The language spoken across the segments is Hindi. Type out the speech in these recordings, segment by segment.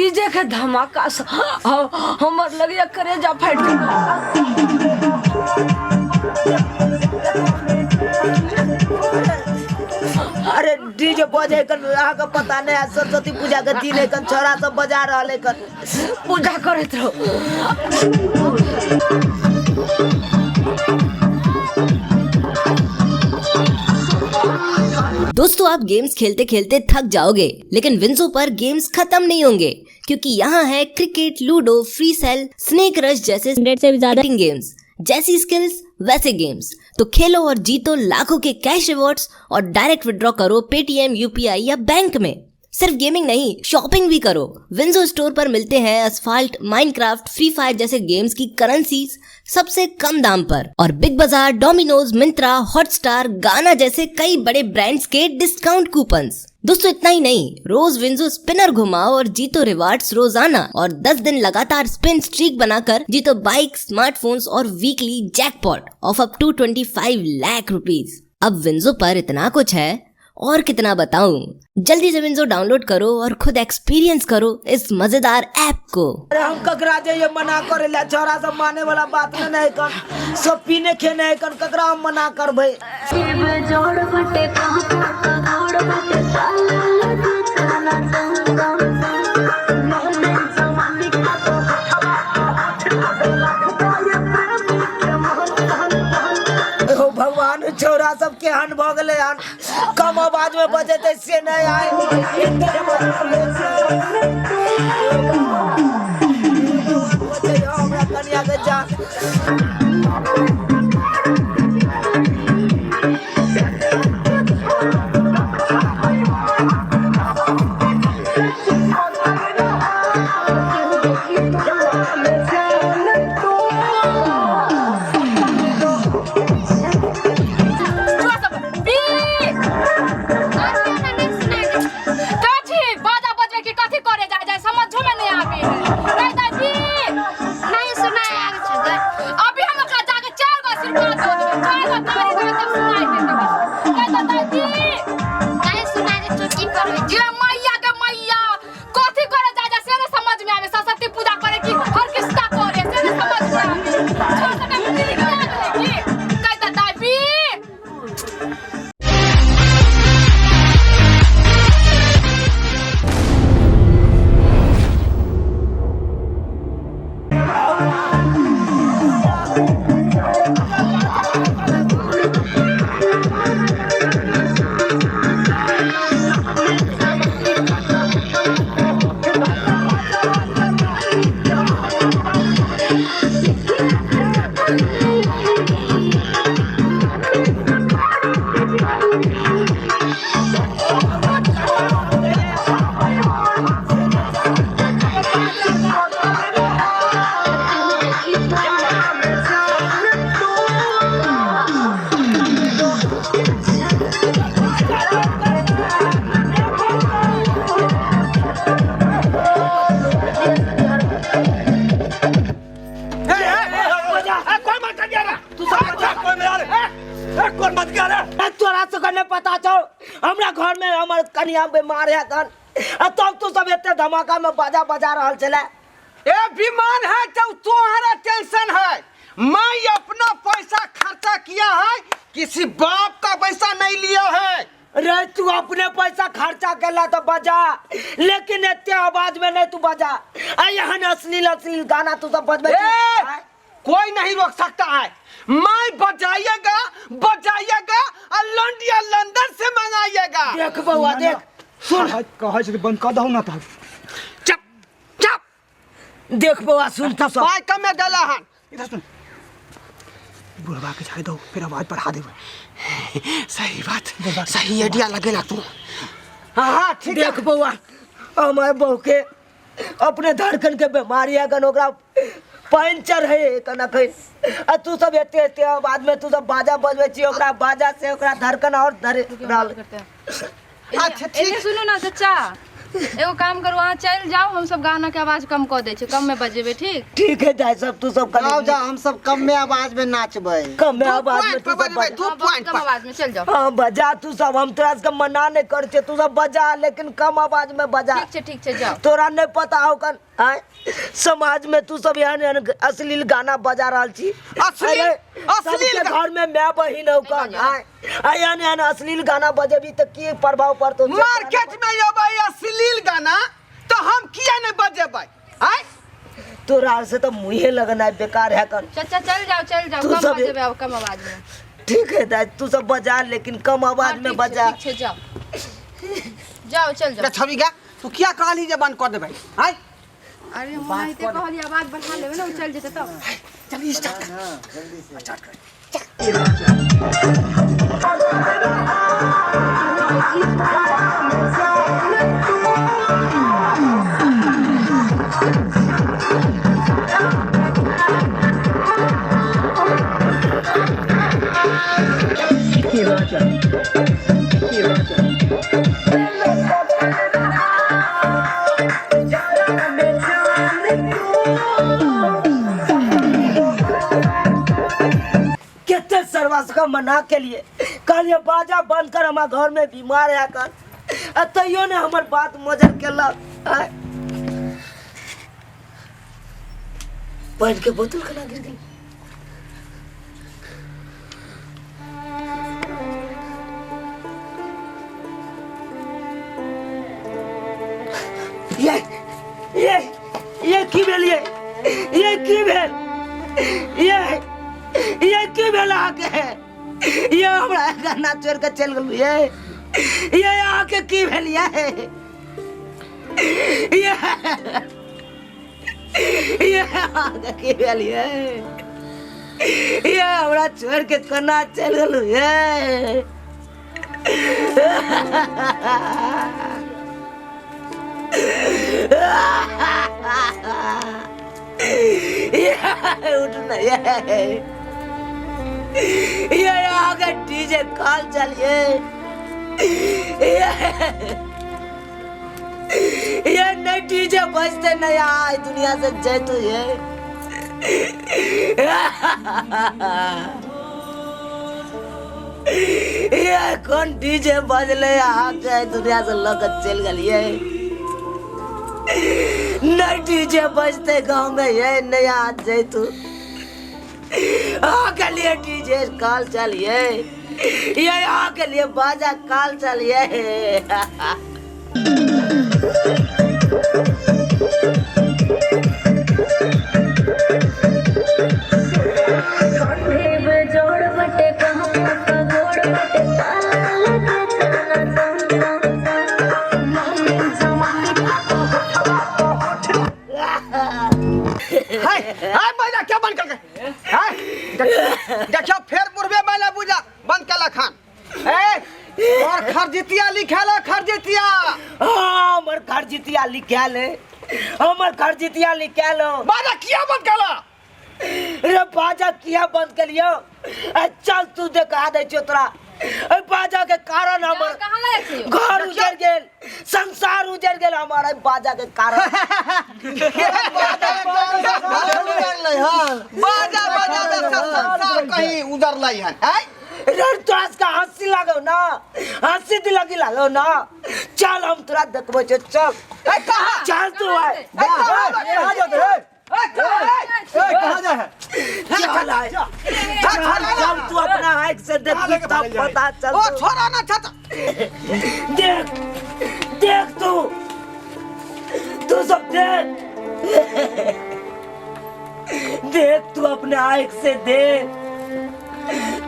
डीजे के धमाका से हमर लगे करेजा फाट अरे डीजे बजे कर आगे पता नहीं है सरस्वती पूजा के दिन है छोरा सब बजा रहा कर पूजा करत रहो। दोस्तों आप गेम्स खेलते खेलते थक जाओगे, लेकिन विंजो पर गेम्स खत्म नहीं होंगे, क्योंकि यहाँ है cricket, ludo, free cell, snake rush जैसे 100 से भी ज्यादा गेम्स। जैसी स्किल्स वैसे गेम्स, तो खेलो और जीतो लाखों के कैश रिवॉर्ड्स और डायरेक्ट विड्रॉ करो पेटीएम, यूपीआई या बैंक में। सिर्फ गेमिंग नहीं, शॉपिंग भी करो। विंजो स्टोर पर मिलते हैं असफाल्ट, माइनक्राफ्ट, फ्री फायर जैसे गेम्स की करेंसीज सबसे कम दाम पर, और बिग बाजार, डोमिनोज, मिंत्रा, हॉटस्टार, गाना जैसे कई बड़े ब्रांड्स के डिस्काउंट कूपन्स। दोस्तों इतना ही नहीं, रोज विंजो स्पिनर घुमाओ और जीतो रिवार्ड्स रोजाना, और 10 दिन लगातार स्पिन स्ट्रीक बनाकर जीतो बाइक, स्मार्टफोन्स और weekly jackpot of up to 25 lakh rupees. अब विंजो पर इतना कुछ है, और कितना बताऊं। जल्दी से विंजो डाउनलोड करो और खुद एक्सपीरियंस करो इस मजेदार ऐप को। अरे हम ककरा जे ये मना करे ला छोरा सब माने वाला बात नहीं कर, सब पीने खेने कर ककरा हम मना कर भाई। भगवान छोरा सब के हन भगले हन, कम आवाज में बजे थे से नहीं आए। हमरा कन्या के जा पता छो हमरा घर में हमर कन्या बीमार है कन, तब तू सब इतने धमाका में बाजा बजा रहा चले। ए बीमार है तो तुम्हारा टेंशन है, मैं अपना पैसा खर्चा किया है, किसी बाप का पैसा नहीं लिया है। रे तू अपने पैसा खर्चा करला तो बजा, लेकिन इतने आवाज में नहीं तू बजा। यहाँ अश्लील अश्लील गाना तू सब बजबे, कोई नहीं रोक सकता है। मैं बजाइएगा बजाइएगा और लंडिया लंदन से मंगाइएगा। देख बउआ देख, सुन कहे से बंद कर दो ना था। चुप चुप देख बउआ सुन तो सब पाई कम में डाला हन। इधर सुन, बुढ़वा के झाड़ दो फिर आवाज बढ़ा दे। सही बात, सही आइडिया लगेला तू। हाँ ठीक देख बउआ, हमारे बहू के अपने धड़कन के बीमारी है कन, ओकरा पंचर है कना कहीं, आ तू सब एते एते आवाज में तू सब बाजा बजवे छी, ओकरा बाजा से ओकरा धड़कन और धरे डाल। अच्छा ठीक, सुनो ना चाचा, एगो काम करो, वहाँ चल जाओ, हम सब गाना के आवाज कम कर दे छे, कम में बजेबे। ठीक ठीक है दाई सब, तू सब जाओ जा, हम सब कम में आवाज में नाचबे। कम में आवाज में तू सब बजा। कम आवाज में चल जाओ। हाँ बजा तू सब, हम तोरा से मना नहीं कर छे, तू सब बजा लेकिन कम आवाज में बजा। ठीक छे जाओ। तोरा नहीं पता हो कन आय समाज में तू सब यहाँ अश्लील गाना बजा रहा छी। अश्लील घर में मैं बहिन हो कन आय यहाँ अश्लील गाना बजेबी तो की प्रभाव पड़तो? मार्केट में ये भाई अश्लील गाना तो हम किया नहीं बजेबै? आय तोरा से तो मुँहे लगना है बेकार है कन। चाचा चल जाओ, तू कम सब- बजेबे अब, कम आवाज में। ठीक है दाई तू सब बजा लेकिन कम आवाज में बजा। ठीक छे जाओ चल जाओ। छवि गा तू क्या कहली जे बंद कर देबै? आय अरे हम आइते कहली आवाज बढ़ा लेबे ना, उ चल जेते तब। चलिए स्टार्ट कर। कितने सर्वस का मना के लिए कल ये बाजा बंद कर, हमारे घर में बीमार है कर तैयो ने हमार बात मजर केलक। पानी के बोतल खना गिर गई। ये की भेल? ये की भेल? ये की भेल आके? ये हमरा गाना चोर के चल गेल। ये आके की भेल? ये आके की भेल? ये हमरा चोर के कना चल गेल। उठना ये आगे डीजे कॉल चलिए। ये नहीं डीजे बजते नहीं आए दुनिया से जय तू ये कौन डीजे बजले आके दुनिया से लगत चल गलिए। नहीं डीजे बजते गाँव में ये नहीं आ जाए तू के लिए डीजे कॉल चलिए। ये के लिए बाजा कॉल चलिए। बाजा क्या बंद कर देखियो फिर बुढ़वे मैंने बुझा बंद कर खान। और खरजितिया लिखेला खरजितिया। हमर खरजितिया लिखल है, हमर खरजितिया लिखल हो। बाजा किया बंद कला? रे बाजा किया बंद कर लियो? चल तू देखा दे छो तोरा। बाजा के कारण हमर कहां लायक छी? घर उजड़ गेल, संसार उजड़ गेल हमारा बाजा के कारण। बाजा बाजा संसार कहीं उधर लाई है। तोरा का हंसी लागो ना, हंसी दिलगी लागो ना। चल हम तोरा देखबो छो, चल चल तू आय। कहाँ जाते है? कहाँ जा है? चल आय, चल तू अपना आँख से देख तब पता चल। ओ छोड़ा ना चाचा। देख देख तू सब देख देख तू अपने आँख से देख।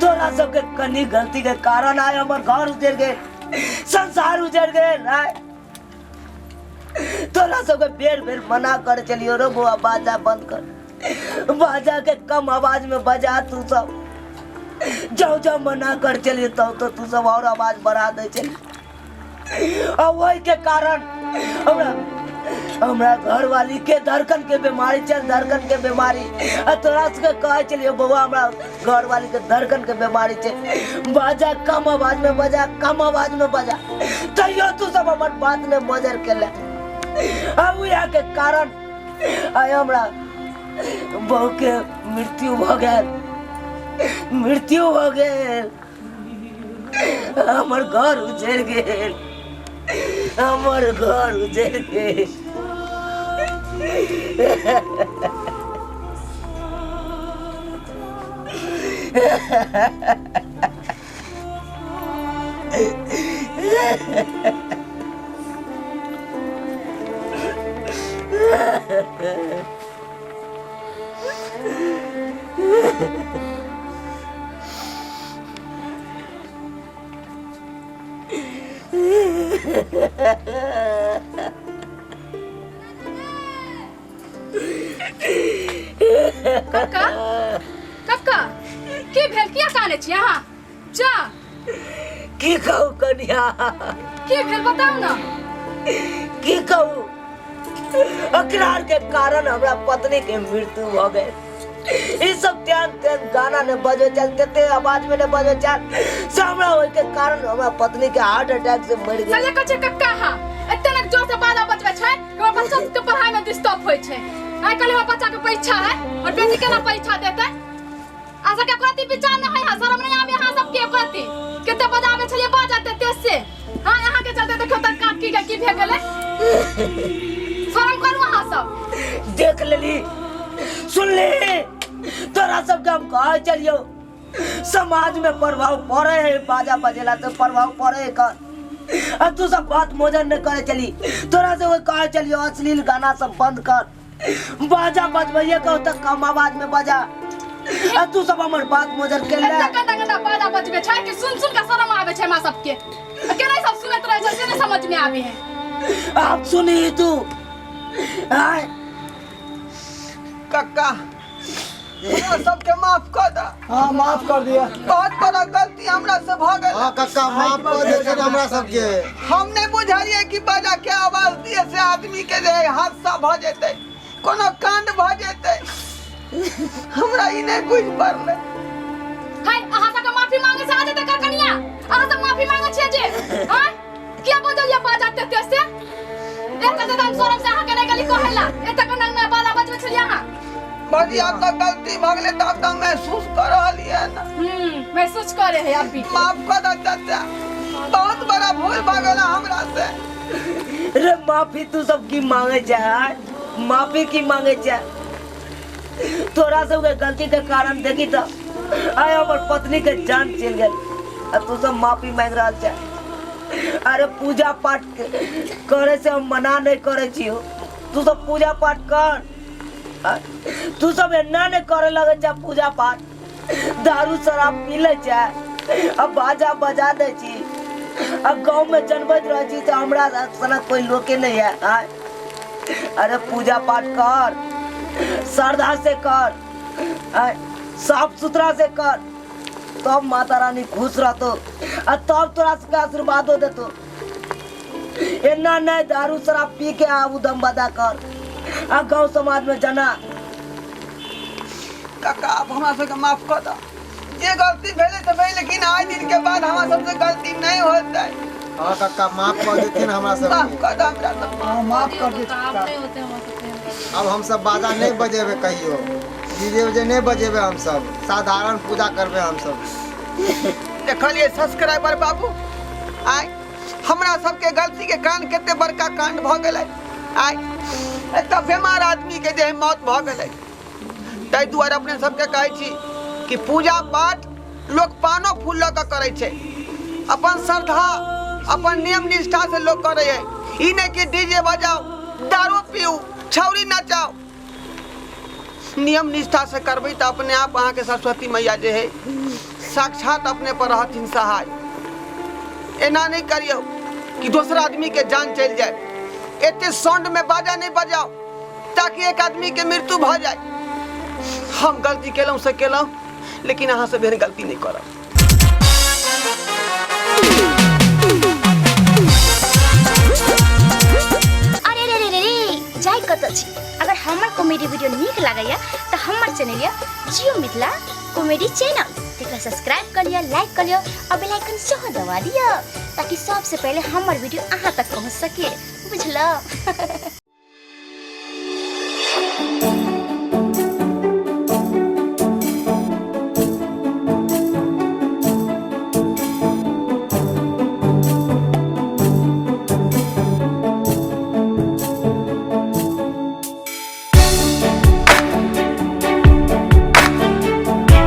तोरा सबके कनी गलती के कारण आए हमर घर उजड़ गए, संसार उजड़ गए। तोरा सबके बेर बेर मना कर चलियो रे बुआ बाजा बंद कर, बाजा के कम आवाज में बजा। तू सब जाओ जाओ मना कर चलिए तो तू सब और आवाज बढ़ा दे चलिए। और वही के कारण हमरा घर वाली के धड़कन के बीमारी चल, धड़कन के बीमारी। तोरा से कहे चलिए बउआ हमरा घर वाली के धड़कन के बीमारी चल। बाजा कम आवाज में बजा, कम आवाज में बजा। तैयो तू सब हमर बात ने मजर के ले। अब यहाँ के कारण आय हमरा बहू के मृत्यु भ गेल, मृत्यु भ गेल। हमर घर उजड़ गेल, हमर घर उजड़ गेल। कक्का कक्का की भेल, किया काने छी अहाँ? जा की कहू कन्या, की भेल बताउ ना। की कहू, अकरार के कारण हमरा पत्नी के मृत्यु भ गए। ई सब त्यान गाना ने बजे चलते थे, आवाज में ने बजे चल से हमरा ओइ के कारण हमरा पत्नी के हार्ट अटैक से मर गई। चले कछे कक्का हां एते जोर से बाजा बजबै छै, हमर बच्चा के पढ़ाई में डिस्टर्ब होय छै। आइ काल्हि हमर बच्चा के परीक्षा है और बेटी केना परीक्षा देतै? आशा के प्रति विचार न है, शर्म नहीं आवे हां सब के प्रति। केते बजाबे छलिए बाजा तेज से, हां यहां के चलते देखो त काकी के की भे गेलै। शर्म करू हां सब। देख लेली, सुन ले, तोरा सब के हम कह चलियो समाज में प्रभाव पड़े है, बाजा बजेला तो प्रभाव पड़े है कर। अब तू सब बात मोजन न करे चली, तोरा से वो कह चलियो अश्लील गाना सब बंद कर, बाजा बजबैये कहो तो कम आवाज में बजा। अब तू सब हमर बात मोजन के ले। गंदा गंदा बाजा बजबे छै कि सुन सुन के शर्म आवे छै मा सबके। केना सब सुनत रहे छै से नहीं समझ में आवे है। आप सुनी तू आय कक्का हमरा सबके माफ कर दा। हाँ माफ कर दिया। बहुत बड़ा गलती हमरा से भ गेल। हाँ कक्का माफ कर दे हमरा सबके। हम नहीं बुझलिए कि बाजा के आवाज दिए से आदमी के जे हादसा भ जेतै, कोनो कांड भ जेतै। हमरा ई नहीं बुझ पड़ले। हाय अहाँ सब माफी मांगे से आजे तक कनिया अहाँ सब माफी मांगे छिए जे हां किया बजलिया बाजा तेज से? एक कदम शर्म से अहाँ के नहीं गली कहेला एत कना में बाजा बजबै छलिए अहाँ। बाजी अब तक गलती भ गेलै त अब तक महसूस कर रहलिए ना। महसूस करे है अभी। माफ कर दा चाचा, बहुत बड़ा भूल भ गेल हमरा से। रे माफी तू सब की मांगे जा, माफी की मांगे जा। तोरा सब के गलती के कारण देखी तो आय हमर पत्नी के जान चल गेल, अब तू सब माफी मांग रहल छ। अरे पूजा पाठ करे से हम मना नहीं करे छियो, तू सब पूजा पाठ कर। तू सब एना नहीं करे लगे छ पूजा पाठ, दारू शराब पी ले छ, अब बाजा बजा दे छी, अब गांव में जनबैत रह छी तो हमरा सनक कोई लोके नहीं है। अरे पूजा पाठ कर, श्रद्धा से कर, साफ सुथरा से कर, तब माता रानी खुश रहतो और तब तोरा सबके आशीर्वादो देतो। एना नहीं दारू शराब पी के आबू दम बदा कर आ गांव समाज में जना। काका अब हमरा सबके माफ कर दा। ये गलती भेले तो भेले, लेकिन आज दिन के बाद हमरा सबसे गलती नहीं होता है। हाँ कक्का माफ कर देथिन हमरा माफ सबके। कर दा हमरा सब। हाँ माफ कर दे। अब हम सब बाजा नहीं बजेबे कहियो, डीजे उजे नहीं बजेबे, हम सब साधारण पूजा करबे हम सब। देखलिए सब्सक्राइबर बाबू, आय हमरा सबके गलती के कारण केते बड़का कांड भ गेलै। आय एता बीमार आदमी के जे मौत भ गेलै, ताहि दुआरे अपने सबके कहै छी कि पूजा पाठ लोग पानो फूल ल के करै छै, अपन श्रद्धा अपन नियम निष्ठा से लोग करे है। ई नहीं कि डीजे बजाओ, दारू पीऊ, छौरी नचाओ। नियम निष्ठा से करबै तो अपने आप अहाँ के सरस्वती मैया जे है साक्षात अपने पर रहथिन सहाय। एना नहीं करियो कि दूसरा आदमी के जान चल जाए। एते साउंड में बाजा नहीं बजाओ ताकि एक आदमी के मृत्यु भ जाए। हम गलती केलौं से केलौं, लेकिन अहाँ से बेर गलती नहीं करब। अरे रे रे रे रे जाय कत छी। अगर हमर कॉमेडी वीडियो नीक लागैया तो हमर चैनल या जियो मिथिला कॉमेडी चैनल तेकरा सब्सक्राइब कर लिया, लाइक कर लिया और बेल आइकन सेहो दबा दिया ताकि सबसे पहले हमर वीडियो अहाँ तक पहुंच सके। बुझलो